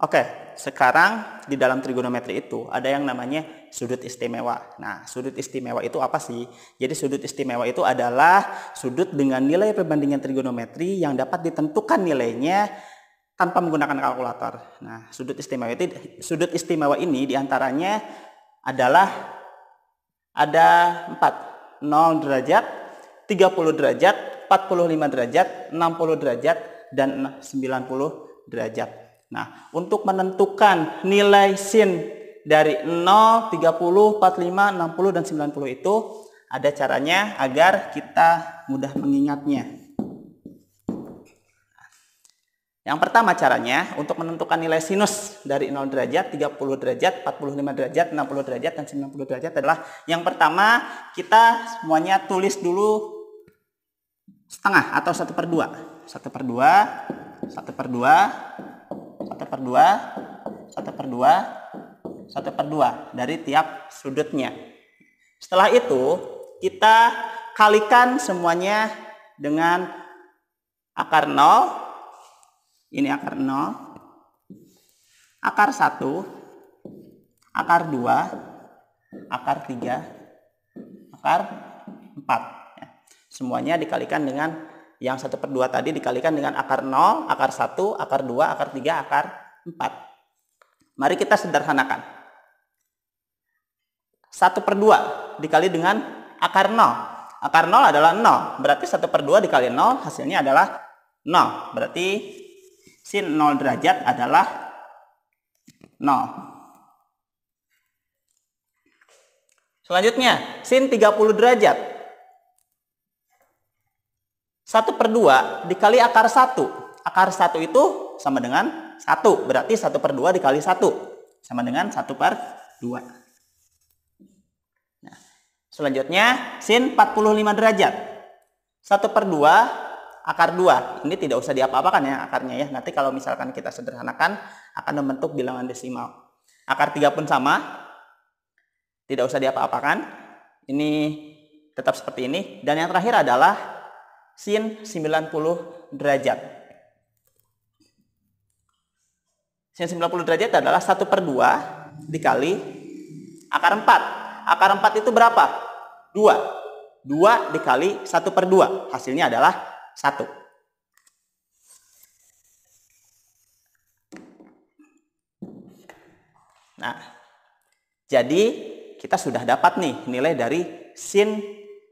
Oke, sekarang di dalam trigonometri itu ada yang namanya sudut istimewa. Nah, sudut istimewa itu apa sih? Jadi sudut istimewa itu adalah sudut dengan nilai perbandingan trigonometri yang dapat ditentukan nilainya tanpa menggunakan kalkulator. Nah, sudut istimewa ini diantaranya adalah ada 4, 0 derajat, 30 derajat, 45 derajat, 60 derajat, dan 90 derajat. Nah, untuk menentukan nilai sin dari 0, 30, 45, 60, dan 90 itu ada caranya agar kita mudah mengingatnya. Yang pertama caranya untuk menentukan nilai sinus dari 0 derajat, 30 derajat, 45 derajat, 60 derajat, dan 90 derajat adalah yang pertama kita semuanya tulis dulu setengah atau 1/2. 1/2, 1/2, 1/2, 1/2, 1/2 dari tiap sudutnya. Setelah itu kita kalikan semuanya dengan akar 0. Ini akar 0, akar 1, akar 2, akar 3, akar 4. Ya. Semuanya dikalikan dengan yang 1/2 tadi dikalikan dengan akar 0, akar 1, akar 2, akar 3, akar 4. Mari kita sederhanakan. 1/2 dikali dengan akar 0. Akar 0 adalah 0. Berarti 1/2 dikali 0 hasilnya adalah 0. Berarti sin 0 derajat adalah 0. Selanjutnya, sin 30 derajat. 1/2 dikali akar 1. Akar 1 itu sama dengan 1. Berarti 1/2 dikali 1 sama dengan 1/2. Nah, selanjutnya sin 45 derajat. 1/2 akar 2. Ini tidak usah diapa-apakan ya akarnya ya. Nanti kalau misalkan kita sederhanakan akan membentuk bilangan desimal. Akar 3 pun sama. Tidak usah diapa-apakan. Ini tetap seperti ini. Dan yang terakhir adalah sin 90 derajat. Sin 90 derajat adalah 1/2 dikali akar 4. Akar 4 itu berapa? 2. 2 dikali 1/2. Hasilnya adalah 1. Nah, jadi kita sudah dapat nih nilai dari sin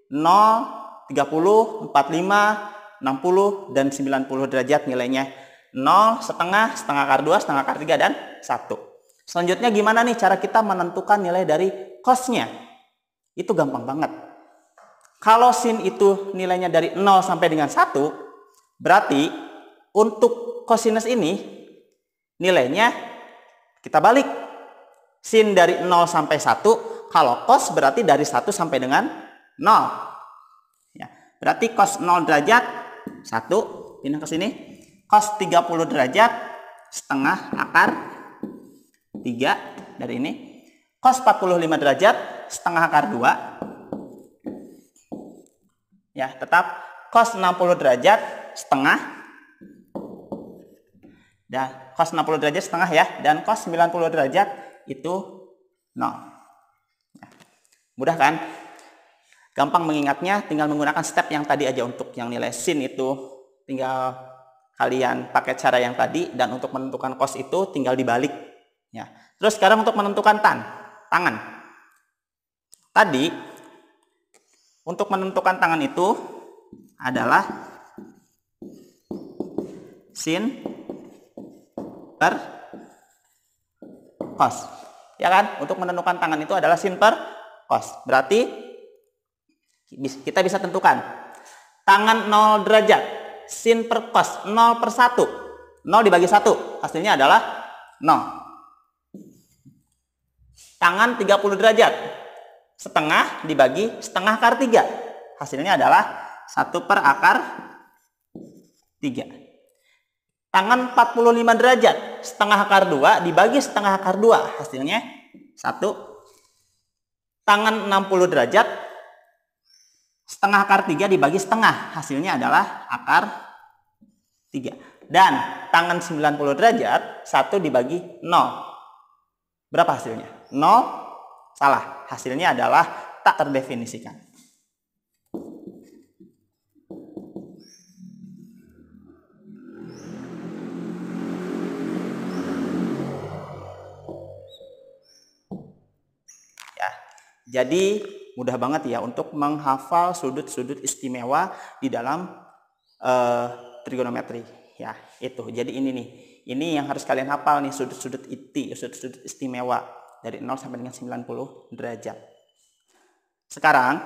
0, 30, 45, 60, dan 90 derajat nilainya. 0, setengah, setengah akar 2, setengah akar 3, dan 1. Selanjutnya gimana nih cara kita menentukan nilai dari cosnya? Itu gampang banget. Kalau sin itu nilainya dari 0 sampai dengan 1, berarti untuk cosinus ini nilainya kita balik. Sin dari 0 sampai 1, kalau cos berarti dari 1 sampai dengan 0. Ya, berarti cos 0 derajat 1, pindah ke sini. Cos 30 derajat setengah akar 3 dari ini. Cos 45 derajat setengah akar 2. Ya, tetap cos 60 derajat setengah. Dan cos 60 derajat setengah ya, dan cos 90 derajat itu 0. Ya, mudah kan? Gampang mengingatnya, tinggal menggunakan step yang tadi aja. Untuk yang nilai sin itu tinggal kalian pakai cara yang tadi, dan untuk menentukan cos itu tinggal dibalik. Ya. Terus sekarang untuk menentukan tangan. Tadi untuk menentukan tangan itu adalah sin per cos. Ya kan? Untuk menentukan tangan itu adalah sin per cos. Berarti kita bisa tentukan tangan 0 derajat, sin per cos 0/1. 0 dibagi 1, hasilnya adalah 0. Tangan 30 derajat, setengah dibagi setengah akar 3. Hasilnya adalah 1 per akar 3. Tangan 45 derajat, setengah akar 2 dibagi setengah akar 2. Hasilnya 1. Tangan 60 derajat, setengah akar 3 dibagi setengah, hasilnya adalah akar 3. Dan tangan 90 derajat, 1 dibagi 0. Berapa hasilnya? 0? Salah. Hasilnya adalah tak terdefinisikan. Ya. Jadi mudah banget ya untuk menghafal sudut-sudut istimewa di dalam trigonometri. Ya, itu. Jadi ini nih. Ini yang harus kalian hafal nih, sudut-sudut inti, sudut-sudut istimewa dari 0 sampai dengan 90 derajat. Sekarang,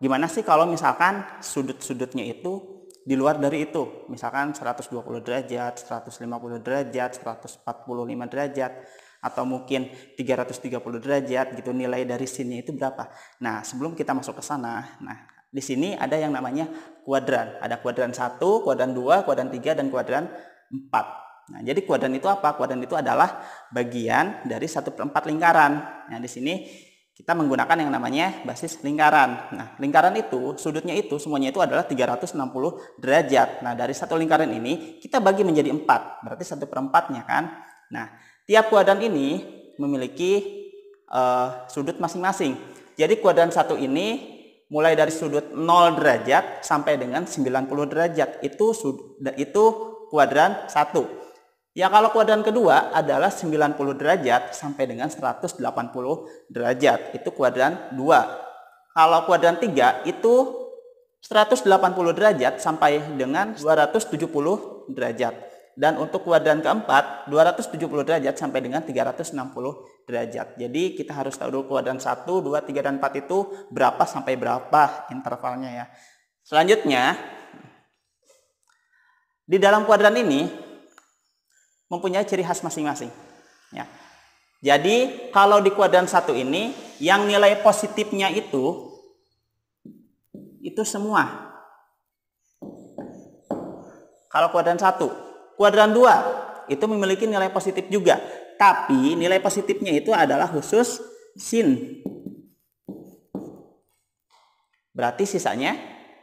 gimana sih kalau misalkan sudut-sudutnya itu di luar dari itu? Misalkan 120 derajat, 150 derajat, 145 derajat, atau mungkin 330 derajat gitu, nilai dari sini itu berapa? Nah, sebelum kita masuk ke sana, di sini ada yang namanya kuadran. Ada kuadran 1, kuadran 2, kuadran 3, dan kuadran 4. Nah, jadi kuadran itu apa? Kuadran itu adalah bagian dari 1/4 lingkaran. Nah, di sini kita menggunakan yang namanya basis lingkaran. Nah, lingkaran itu, sudutnya itu, semuanya itu adalah 360 derajat. Nah, dari satu lingkaran ini, kita bagi menjadi 4. Berarti 1/4-nya kan? Nah, tiap kuadran ini memiliki sudut masing-masing. Jadi kuadran 1 ini mulai dari sudut 0 derajat sampai dengan 90 derajat. Itu kuadran 1. Ya, kalau kuadran kedua adalah 90 derajat sampai dengan 180 derajat. Itu kuadran 2. Kalau kuadran 3 itu 180 derajat sampai dengan 270 derajat. Dan untuk kuadran keempat 270 derajat sampai dengan 360 derajat. Jadi kita harus tahu dulu kuadran 1, 2, 3, dan 4 itu berapa sampai berapa intervalnya ya. Selanjutnya, di dalam kuadran ini mempunyai ciri khas masing-masing. Ya. Jadi kalau di kuadran 1 ini yang nilai positifnya itu semua. Kalau kuadran 1, kuadran 2 itu memiliki nilai positif juga, tapi nilai positifnya itu adalah khusus sin. Berarti sisanya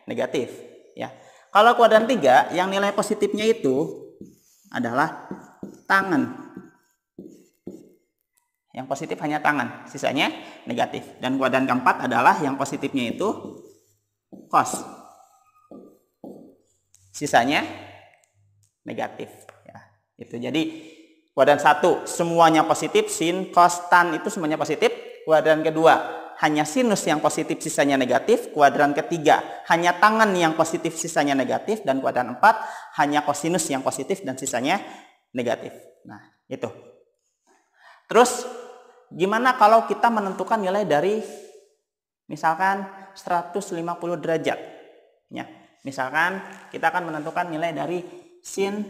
negatif. Ya. Kalau kuadran 3 yang nilai positifnya itu adalah tangan. Yang positif hanya tangan, sisanya negatif. Dan kuadran keempat adalah yang positifnya itu cos, sisanya negatif. Ya, itu. Jadi kuadran 1 semuanya positif, sin, cos, tan itu semuanya positif. Kuadran kedua hanya sinus yang positif, sisanya negatif. Kuadran ketiga hanya tangan yang positif, sisanya negatif. Dan kuadran 4 hanya kosinus yang positif dan sisanya negatif. Nah, itu. Terus gimana kalau kita menentukan nilai dari misalkan 150 derajat? Ya, misalkan kita akan menentukan nilai dari sin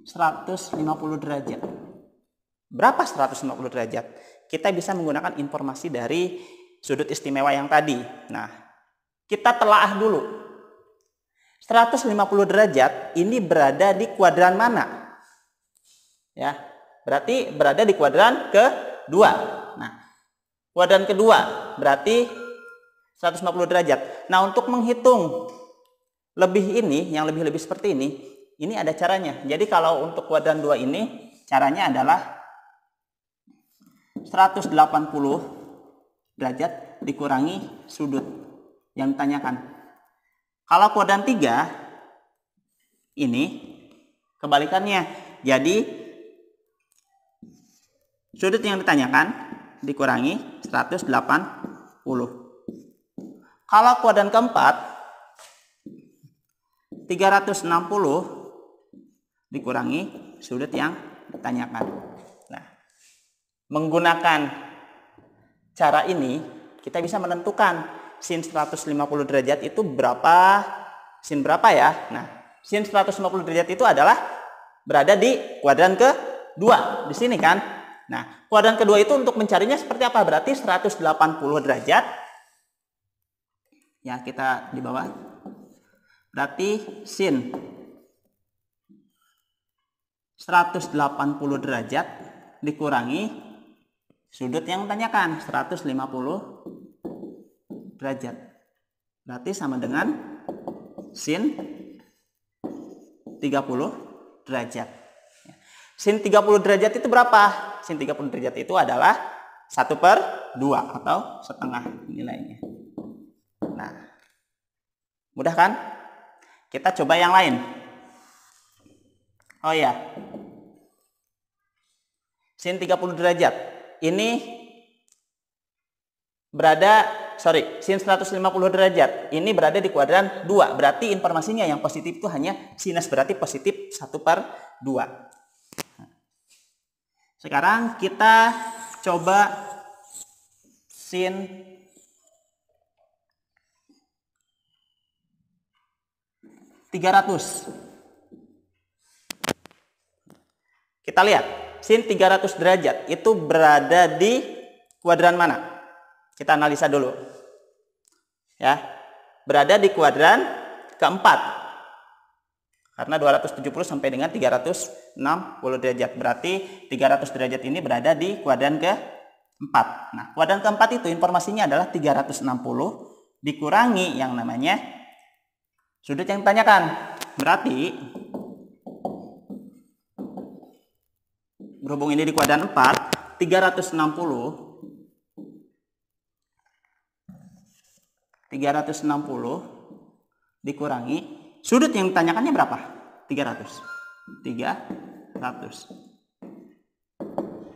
150 derajat. Berapa 150 derajat? Kita bisa menggunakan informasi dari sudut istimewa yang tadi. Nah, kita telaah dulu. 150 derajat ini berada di kuadran mana? Ya, berarti berada di kuadran kedua. Nah, kuadran kedua berarti 150 derajat. Nah, untuk menghitung lebih ini, yang lebih-lebih seperti ini ada caranya. Jadi kalau untuk kuadran 2 ini caranya adalah 180 derajat dikurangi sudut yang ditanyakan. Kalau kuadran 3 ini kebalikannya. Jadi sudut yang ditanyakan dikurangi 180. Kalau kuadran keempat 360 dikurangi sudut yang ditanyakan. Nah, menggunakan cara ini kita bisa menentukan sin 150 derajat itu berapa, sin berapa ya. Nah, sin 150 derajat itu adalah berada di kuadran kedua di sini kan. Nah, kuadran kedua itu untuk mencarinya seperti apa? Berarti 180 derajat. Ya, kita di bawah. Berarti sin 180 derajat dikurangi sudut yang ditanyakan 150 derajat. Berarti sama dengan sin 30 30 derajat. Sin 30 derajat itu berapa? Sin 30 derajat itu adalah 1/2 atau setengah nilainya. Nah, mudah kan? Kita coba yang lain. Oh ya, sin 30 derajat ini sin 150 derajat ini berada di kuadran 2. Berarti informasinya yang positif itu hanya sinus, berarti positif 1/2. Sekarang kita coba sin 300. Kita lihat, sin 300 derajat itu berada di kuadran mana? Kita analisa dulu. Ya. Berada di kuadran keempat. Karena 270 sampai dengan 360 derajat. Berarti 300 derajat ini berada di kuadran keempat. Nah, kuadran keempat itu informasinya adalah 360 dikurangi yang namanya sudut yang ditanyakan. Berarti berhubung ini di kuadran 4, 360 dikurangi sudut yang ditanyakannya berapa? 300.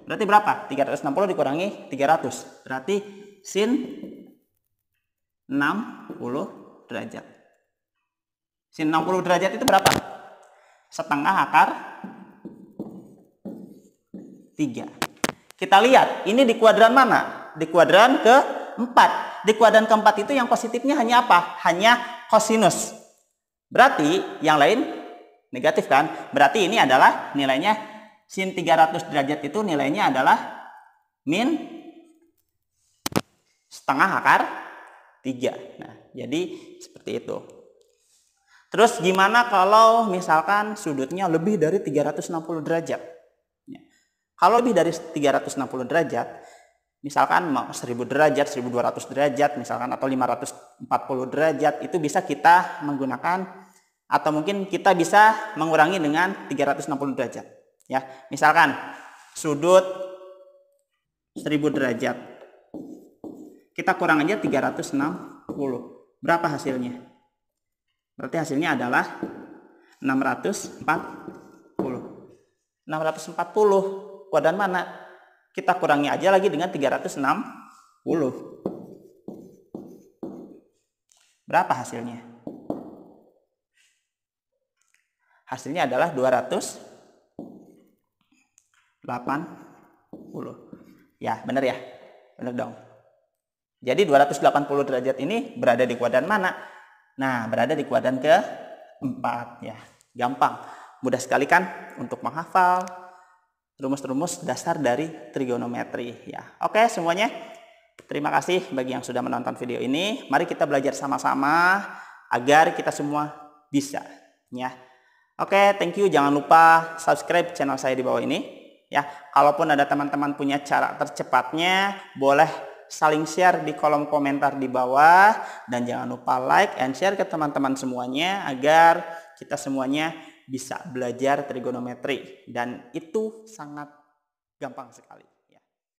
Berarti berapa? 360 dikurangi 300. Berarti sin 60 derajat. Sin 60 derajat itu berapa? Setengah akar 3. Kita lihat, ini di kuadran mana? Di kuadran keempat. Di kuadran keempat itu yang positifnya hanya apa? Hanya kosinus. Berarti yang lain negatif kan? Berarti ini adalah nilainya sin 300 derajat itu nilainya adalah min setengah akar 3. Nah, jadi seperti itu. Terus gimana kalau misalkan sudutnya lebih dari 360 derajat? Kalau lebih dari 360 derajat, misalkan 1000 derajat, 1200 derajat, misalkan atau 540 derajat, itu bisa kita menggunakan atau mungkin kita bisa mengurangi dengan 360 derajat. Ya, misalkan sudut 1000 derajat, kita kurang aja 360. Berapa hasilnya? Berarti hasilnya adalah 640. 640. Kuadran mana? Kita kurangi aja lagi dengan 360. Berapa hasilnya? Hasilnya adalah 280. Ya, benar ya? Benar dong. Jadi 280 derajat ini berada di kuadran mana? Nah, berada di kuadran keempat ya. Gampang. Mudah sekali kan untuk menghafal rumus-rumus dasar dari trigonometri ya. Oke semuanya, terima kasih bagi yang sudah menonton video ini. Mari kita belajar sama-sama agar kita semua bisa ya. Oke, thank you. Jangan lupa subscribe channel saya di bawah ini ya. Kalaupun ada teman-teman punya cara tercepatnya, boleh saling share di kolom komentar di bawah, dan jangan lupa like and share ke teman-teman semuanya agar kita semuanya bisa belajar trigonometri, dan itu sangat gampang sekali.